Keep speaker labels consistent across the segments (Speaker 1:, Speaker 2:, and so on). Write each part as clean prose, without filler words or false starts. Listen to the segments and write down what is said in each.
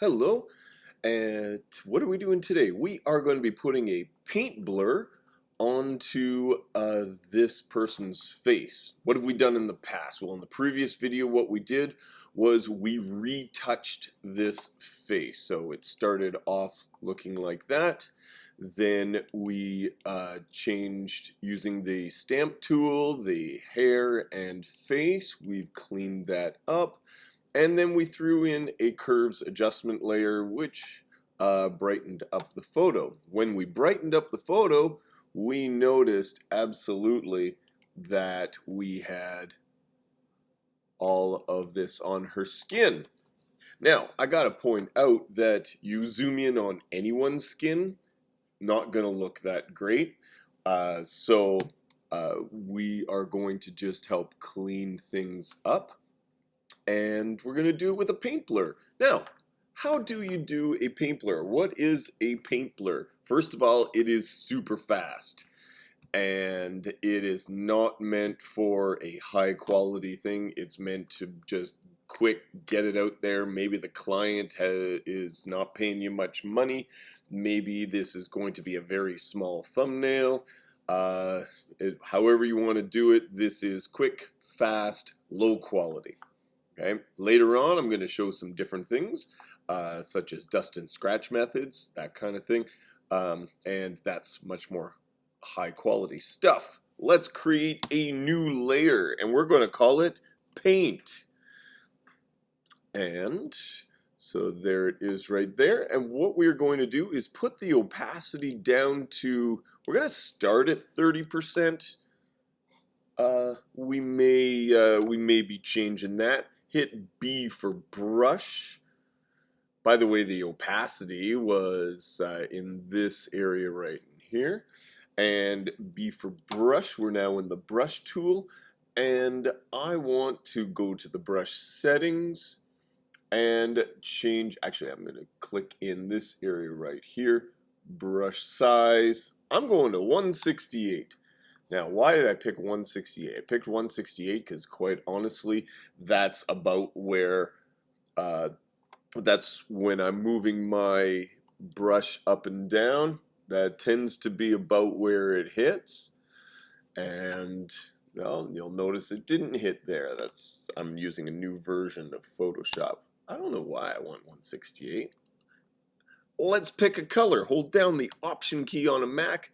Speaker 1: Hello, and what are we doing today? We are going to be putting a paint blur onto this person's face. What have we done in the past? Well, in the previous video, what we did was we retouched this face. So it started off looking like that. Then we changed using the stamp tool, the hair and face. We've cleaned that up. And then we threw in a curves adjustment layer, which brightened up the photo. When we brightened up the photo, we noticed absolutely that we had all of this on her skin. Now, I gotta point out that you zoom in on anyone's skin, not gonna look that great. So we are going to just help clean things up. And we're going to do it with a paint blur. Now, how do you do a paint blur? What is a paint blur? First of all, it is super fast. And it is not meant for a high quality thing. It's meant to just quick get it out there. Maybe the client is not paying you much money. Maybe this is going to be a very small thumbnail. However you want to do it, this is quick, fast, low quality. Okay. Later on, I'm going to show some different things, such as dust and scratch methods, that kind of thing, and that's much more high quality stuff. Let's create a new layer, and we're going to call it paint. And so there it is right there. And what we're going to do is put the opacity down to, we're going to start at 30%. We may be changing that. Hit B for brush. By the way, the opacity was in this area right in here. And B for brush. We're now in the brush tool. And I want to go to the brush settings and change. Actually, I'm going to click in this area right here. Brush size. I'm going to 168. Now, why did I pick 168? I picked 168 because, quite honestly, that's about where, that's when I'm moving my brush up and down. That tends to be about where it hits. And, well, you'll notice it didn't hit there. I'm using a new version of Photoshop. I don't know why I want 168. Let's pick a color. Hold down the Option key on a Mac,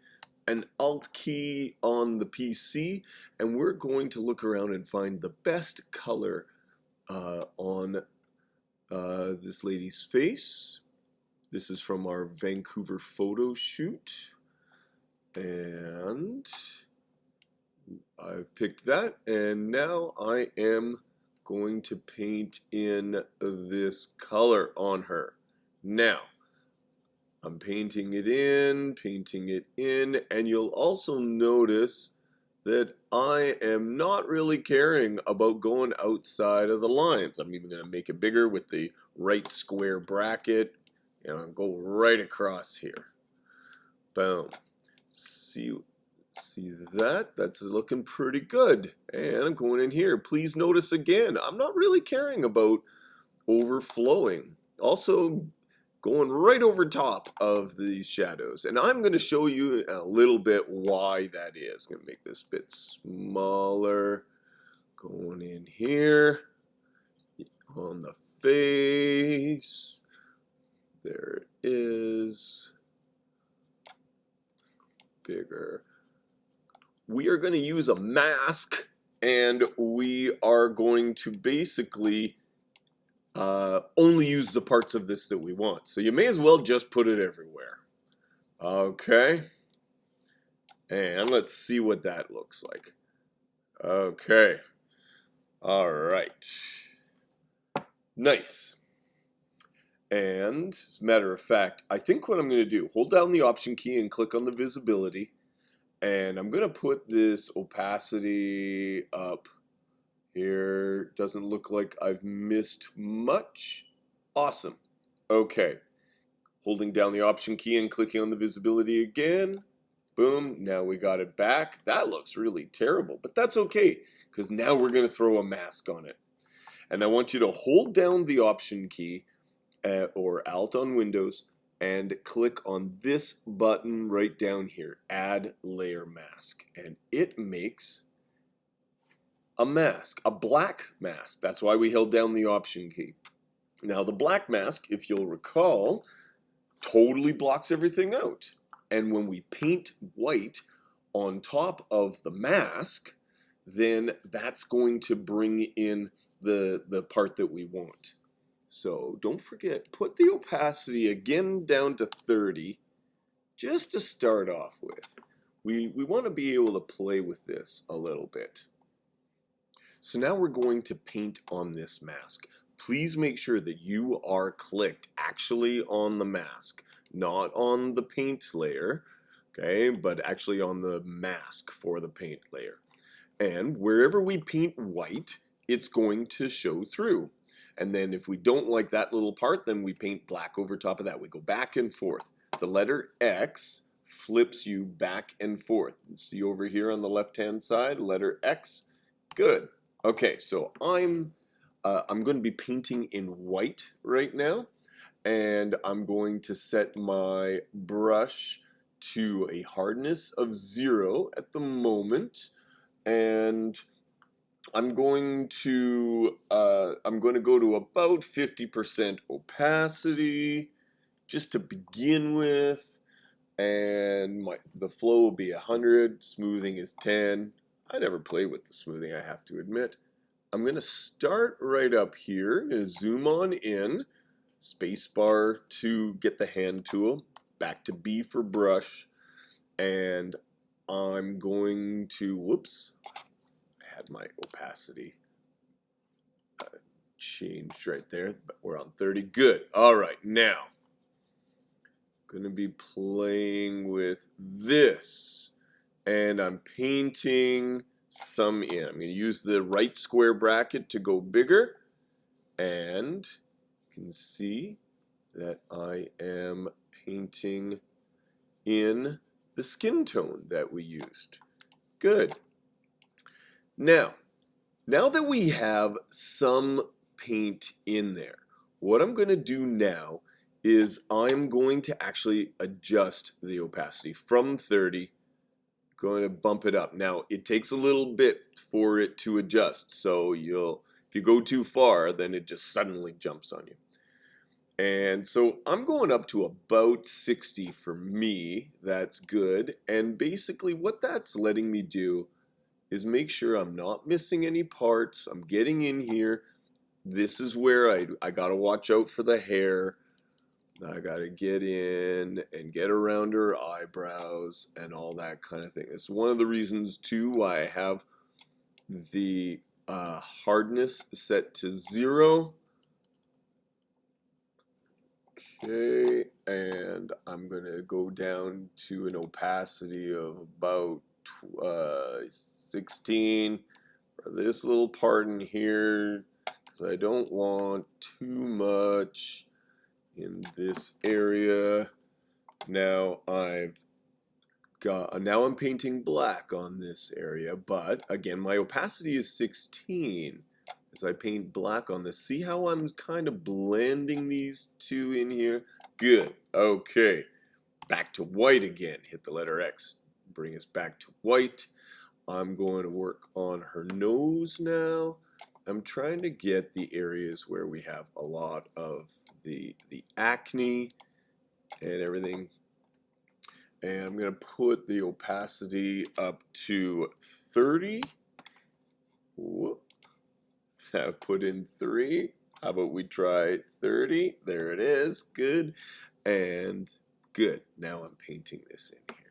Speaker 1: an Alt key on the PC, and we're going to look around and find the best color on this lady's face. This is from our Vancouver photo shoot, and I've picked that, and now I am going to paint in this color on her. Now, I'm painting it in, and you'll also notice that I am not really caring about going outside of the lines. I'm even going to make it bigger with the right square bracket, and go right across here. Boom. See that? That's looking pretty good. And I'm going in here. Please notice again, I'm not really caring about overflowing. Also, going right over top of these shadows. And I'm going to show you a little bit why that is. Going to make this bit smaller. Going in here on the face. There it is. Bigger. We are going to use a mask, and we are going to basically only use the parts of this that we want. So you may as well just put it everywhere. Okay. And let's see what that looks like. Okay. All right. Nice. And as a matter of fact, I think what I'm going to do, hold down the Option key and click on the visibility. And I'm going to put this opacity up. Here, doesn't look like I've missed much. Awesome. Okay. Holding down the Option key and clicking on the visibility again. Boom. Now we got it back. That looks really terrible, but that's okay, because now we're going to throw a mask on it. And I want you to hold down the Option key or Alt on Windows, and click on this button right down here, Add Layer Mask, and it makes a mask, a black mask. That's why we held down the Option key. Now the black mask, if you'll recall, totally blocks everything out. And when we paint white on top of the mask, then that's going to bring in the part that we want. So don't forget, put the opacity again down to 30 just to start off with. We want to be able to play with this a little bit. So now we're going to paint on this mask. Please make sure that you are clicked actually on the mask, not on the paint layer, okay, but actually on the mask for the paint layer. And wherever we paint white, it's going to show through. And then if we don't like that little part, then we paint black over top of that. We go back and forth. The letter X flips you back and forth. See over here on the left-hand side, letter X. Good. Okay, so I'm going to be painting in white right now, and I'm going to set my brush to a hardness of 0 at the moment, and I'm going to go to about 50% opacity just to begin with, and the flow will be 100, smoothing is 10. I never play with the smoothing, I have to admit. I'm going to start right up here. I'm going to zoom on in, spacebar to get the hand tool, back to B for brush, and I'm going to, whoops, I had my opacity changed right there, but we're on 30. Good. All right, now I'm going to be playing with this, and I'm painting some in. I'm going to use the right square bracket to go bigger, and you can see that I am painting in the skin tone that we used. Good. Now that we have some paint in there, what I'm going to do now is I'm going to actually adjust the opacity from 30. Going to bump it up. Now it takes a little bit for it to adjust, so if you go too far, then it just suddenly jumps on you. And so I'm going up to about 60 for me. That's good. And basically what that's letting me do is make sure I'm not missing any parts. I'm getting in here. This is where I gotta watch out for the hair. I gotta get in and get around her eyebrows and all that kind of thing. It's one of the reasons too why I have the hardness set to 0. Okay, and I'm gonna go down to an opacity of about 16 for this little part in here, because I don't want too much in this area. Now I'm painting black on this area, but again my opacity is 16 as I paint black on this. See how I'm kind of blending these two in here? Good. Okay, back to white again. Hit the letter X, bring us back to white. I'm going to work on her nose now. I'm trying to get the areas where we have a lot of the acne and everything. And I'm going to put the opacity up to 30. Whoop. I put in 3. How about we try 30? There it is. Good. And good. Now I'm painting this in here.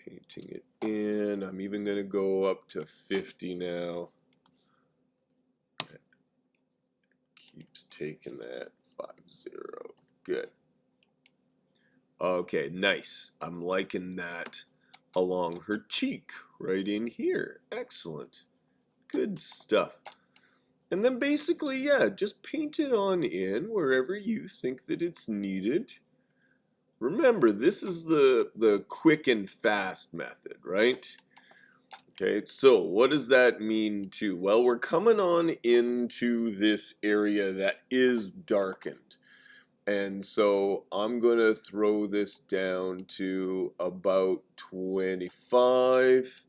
Speaker 1: Painting it in. I'm even going to go up to 50 now. Keeps taking that. 50. Good. Okay, nice. I'm liking that along her cheek right in here. Excellent. Good stuff. And then basically, yeah, just paint it on in wherever you think that it's needed. Remember, this is the quick and fast method, right? Okay, so what does that mean too? Well, we're coming on into this area that is darkened. And so I'm going to throw this down to about 25.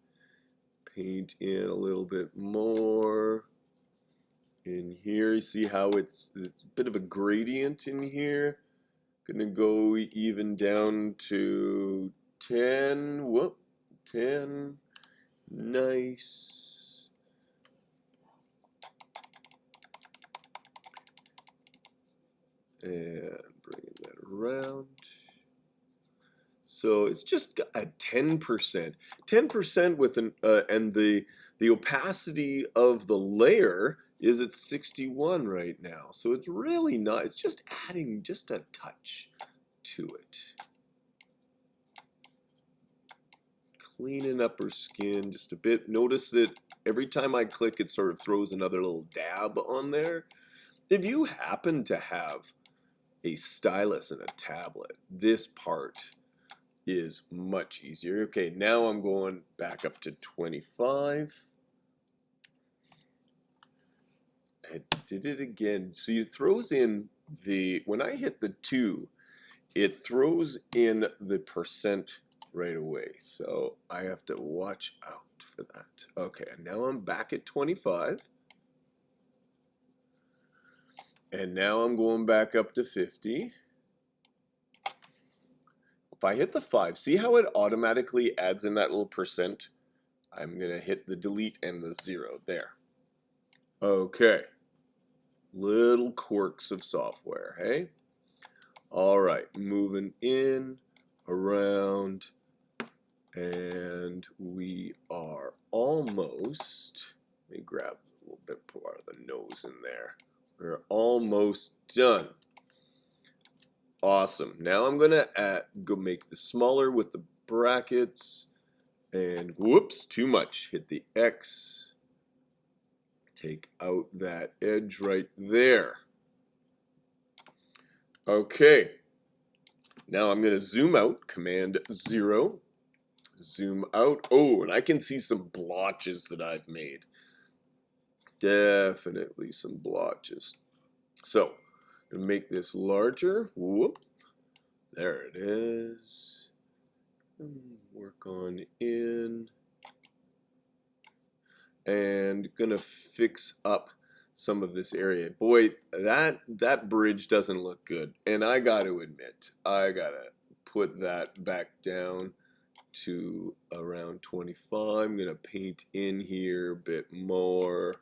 Speaker 1: Paint in a little bit more. In here, you see how it's a bit of a gradient in here. Gonna go even down to 10. Whoop, 10. Nice. And bringing that around. So it's just a 10%. 10% with an and the opacity of the layer is at 61 right now. So it's really not, it's just adding just a touch to it. Cleaning up her skin just a bit. Notice that every time I click, it sort of throws another little dab on there. If you happen to have a stylus and a tablet, this part is much easier. Okay, now I'm going back up to 25. I did it again. See, it throws in the, when I hit the 2, it throws in the percent right away. So I have to watch out for that. Okay, now I'm back at 25. And now I'm going back up to 50. If I hit the 5, see how it automatically adds in that little percent? I'm going to hit the delete and the 0 there. Okay. Little quirks of software, hey? All right, moving in, around, and we are almost, let me grab a little bit more of the nose in there. We're almost done. Awesome. Now I'm going to go make this smaller with the brackets. And whoops, too much. Hit the X. Take out that edge right there. Okay. Now I'm going to zoom out. Command 0. Zoom out. Oh, and I can see some blotches that I've made. Definitely some blotches. So, I'm going to make this larger. Whoop. There it is. Work on in. And gonna fix up some of this area. Boy, that bridge doesn't look good. And I gotta admit, I gotta put that back down to around 25. I'm gonna paint in here a bit more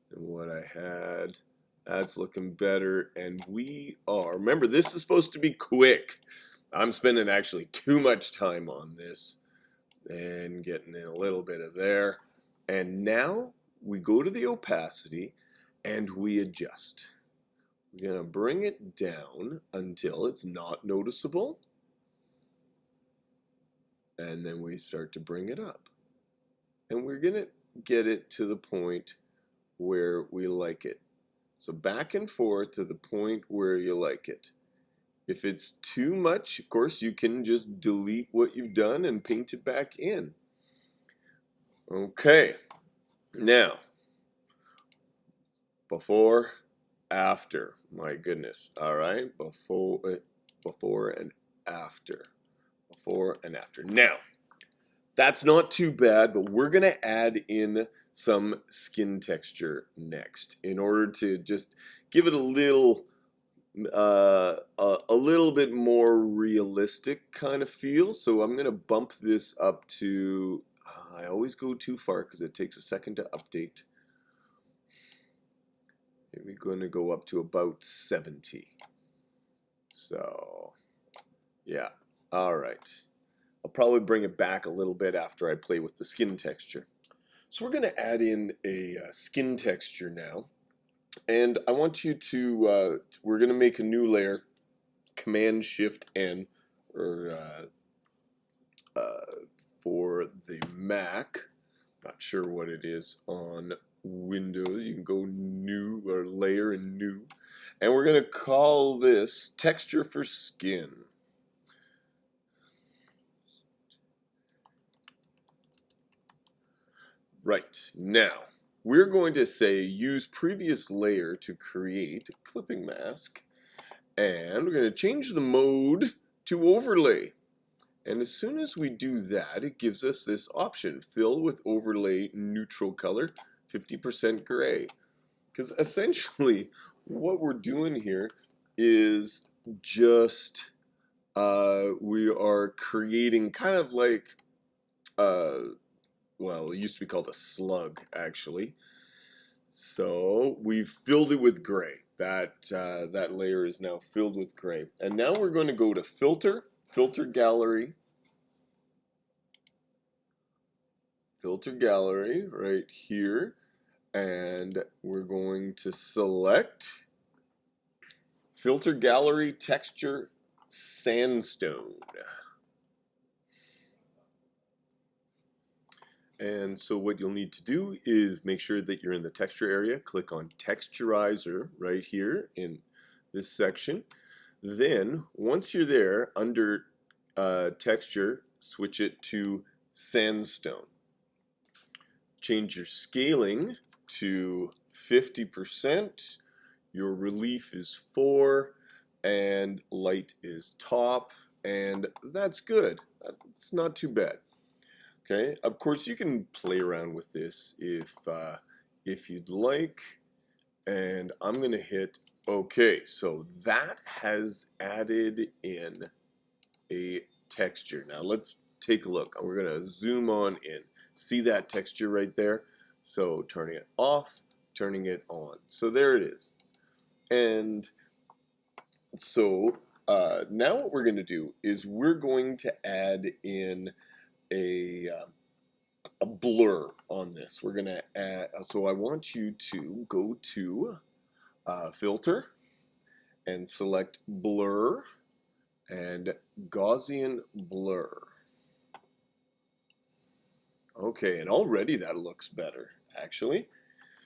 Speaker 1: than what I had. That's looking better. And we are, remember, this is supposed to be quick. I'm spending actually too much time on this and getting in a little bit of there. And now we go to the opacity and we adjust. We're going to bring it down until it's not noticeable. And then we start to bring it up. And we're going to get it to the point where we like it. So back and forth to the point where you like it. If it's too much, of course, you can just delete what you've done and paint it back in. Okay, now, before, after, my goodness, all right, before and after, before and after. Now, that's not too bad, but we're going to add in some skin texture next in order to just give it a little bit more realistic kind of feel. So I'm going to bump this up to, I always go too far because it takes a second to update. Maybe going to go up to about 70. So, yeah, all right. I'll probably bring it back a little bit after I play with the skin texture. So we're going to add in a skin texture now. And I want you to, we're going to make a new layer, Command Shift N, or for the Mac. Not sure what it is on Windows. You can go new or layer and new. And we're going to call this Texture for Skin. Right, now we're going to say use previous layer to create a clipping mask, and we're going to change the mode to overlay. And as soon as we do that, it gives us this option, fill with overlay neutral color, 50% gray. Because essentially what we're doing here is just we are creating kind of like well, it used to be called a slug, actually. So we've filled it with gray. That layer is now filled with gray. And now we're going to go to Filter, Filter Gallery, right here. And we're going to select Filter Gallery Texture Sandstone. And so what you'll need to do is make sure that you're in the texture area. Click on Texturizer right here in this section. Then, once you're there, under Texture, switch it to Sandstone. Change your scaling to 50%. Your relief is 4, and light is top, and that's good. That's not too bad. Okay, of course you can play around with this if you'd like, and I'm gonna hit OK. So that has added in a texture. Now let's take a look. We're gonna zoom on in. See that texture right there? So turning it off, turning it on. So there it is. And so now what we're gonna do is we're going to add in a blur on this. We're gonna add, so I want you to go to Filter and select Blur and Gaussian Blur. Okay, and already that looks better, actually.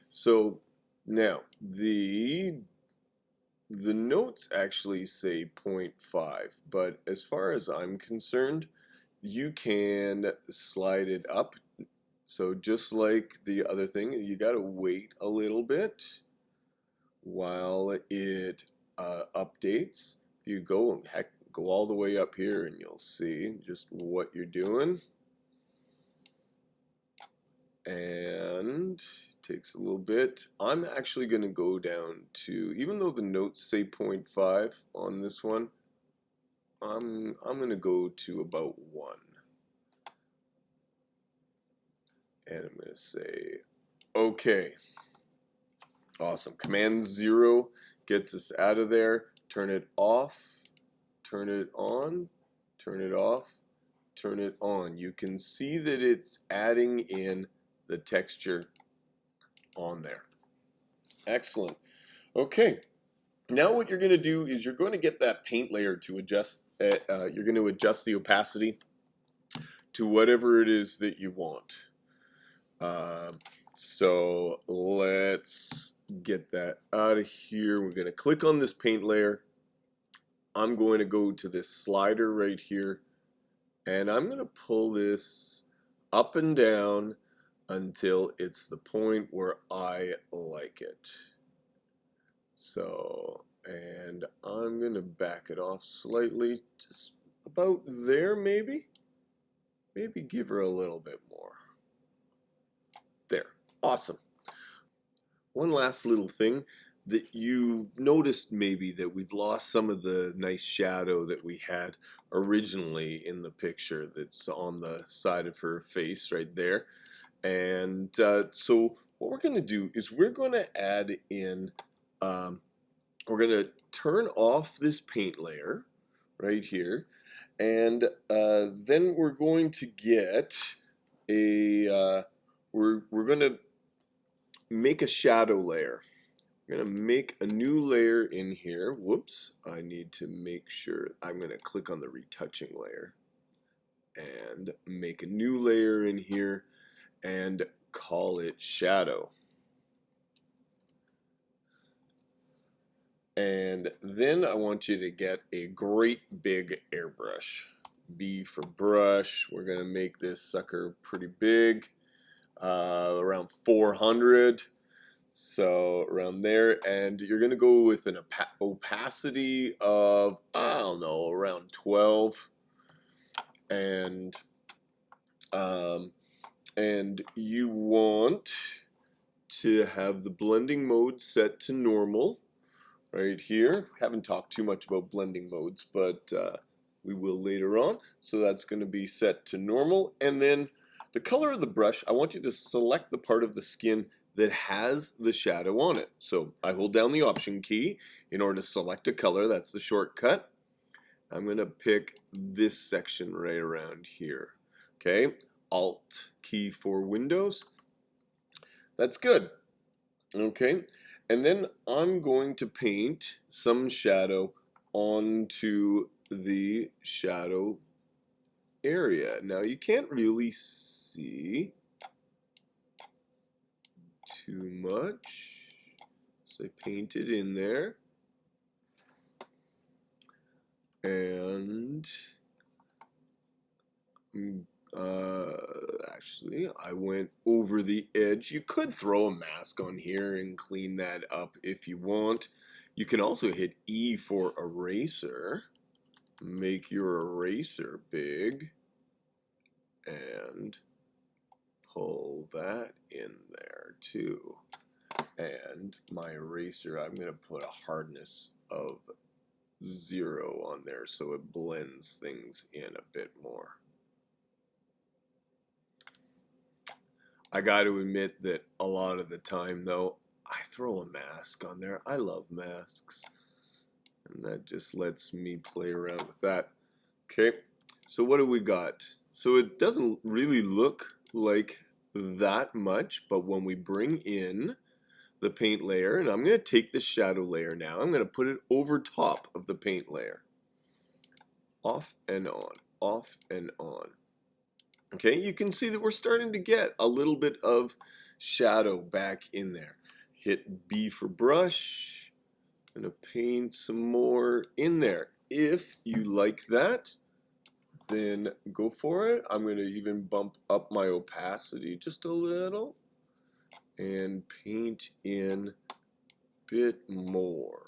Speaker 1: So now the notes actually say 0.5, but as far as I'm concerned, you can slide it up. So just like the other thing, you got to wait a little bit while it updates. If you go all the way up here, and you'll see just what you're doing. And it takes a little bit. I'm actually going to go down to, even though the notes say 0.5 on this one, I'm going to go to about 1. And I'm going to say, OK. Awesome. Command 0 gets us out of there. Turn it off, turn it on, turn it off, turn it on. You can see that it's adding in the texture on there. Excellent. Okay. Now what you're going to do is you're going to get that paint layer to adjust. You're going to adjust the opacity to whatever it is that you want. So let's get that out of here. We're going to click on this paint layer. I'm going to go to this slider right here, and I'm going to pull this up and down until it's the point where I like it. So, and I'm going to back it off slightly, just about there maybe. Maybe give her a little bit more. There. Awesome. One last little thing that you've noticed, maybe, that we've lost some of the nice shadow that we had originally in the picture that's on the side of her face right there. And so what we're going to do is we're going to add in, we're going to turn off this paint layer right here, and then we're going to get a, we're going to make a shadow layer. We're going to make a new layer in here. Whoops, I need to make sure. I'm going to click on the retouching layer and make a new layer in here and call it shadow. And then I want you to get a great big airbrush. B for brush. We're going to make this sucker pretty big. around 400. So around there, and you're gonna go with an opacity of, I don't know, around 12, and you want to have the blending mode set to normal right here. Haven't talked too much about blending modes, but we will later on. So that's going to be set to normal, and then the color of the brush, I want you to select the part of the skin that has the shadow on it. So I hold down the Option key in order to select a color. That's the shortcut. I'm going to pick this section right around here. Okay, Alt key for Windows. That's good. Okay, and then I'm going to paint some shadow onto the shadow area. Now you can't really see too much, so I paint it in there, and actually I went over the edge. You could throw a mask on here and clean that up if you want. You can also hit E for eraser, make your eraser big, and pull that in there too. And my eraser, I'm going to put a hardness of 0 on there so it blends things in a bit more. I got to admit that a lot of the time though, I throw a mask on there. I love masks, and that just lets me play around with that. Okay, so what do we got? So it doesn't really look like that much, but when we bring in the paint layer, and I'm going to take the shadow layer now, I'm going to put it over top of the paint layer. Off and on, off and on. Okay, you can see that we're starting to get a little bit of shadow back in there. Hit B for brush. I'm going to paint some more in there. If you like that, then go for it. I'm going to even bump up my opacity just a little and paint in a bit more,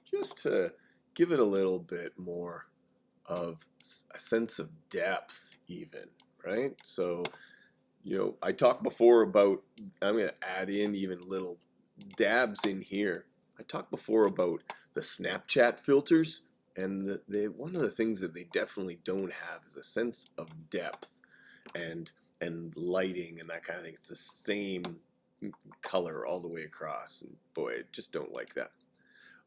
Speaker 1: just to give it a little bit more of a sense of depth even, right? So, you know, I talked before about, I'm going to add in even little dabs in here. I talked before about the Snapchat filters, and one of the things that they definitely don't have is a sense of depth and lighting and that kind of thing. It's the same color all the way across, and boy, I just don't like that.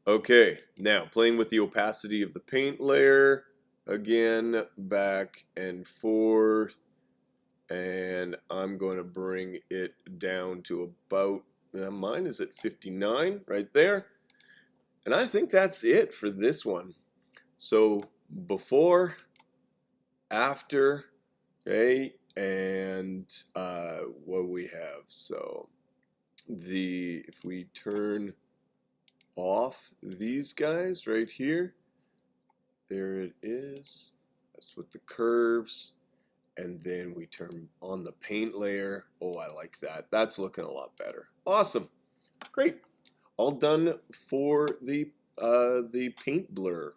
Speaker 1: Okay, now playing with the opacity of the paint layer, again, back and forth, and I'm going to bring it down to about, mine is at 59 right there, and I think that's it for this one. So before, after, okay, and what we have. So if we turn off these guys right here, there it is. That's with the curves. And then we turn on the paint layer. Oh, I like that. That's looking a lot better. Awesome. Great. All done for the paint blur.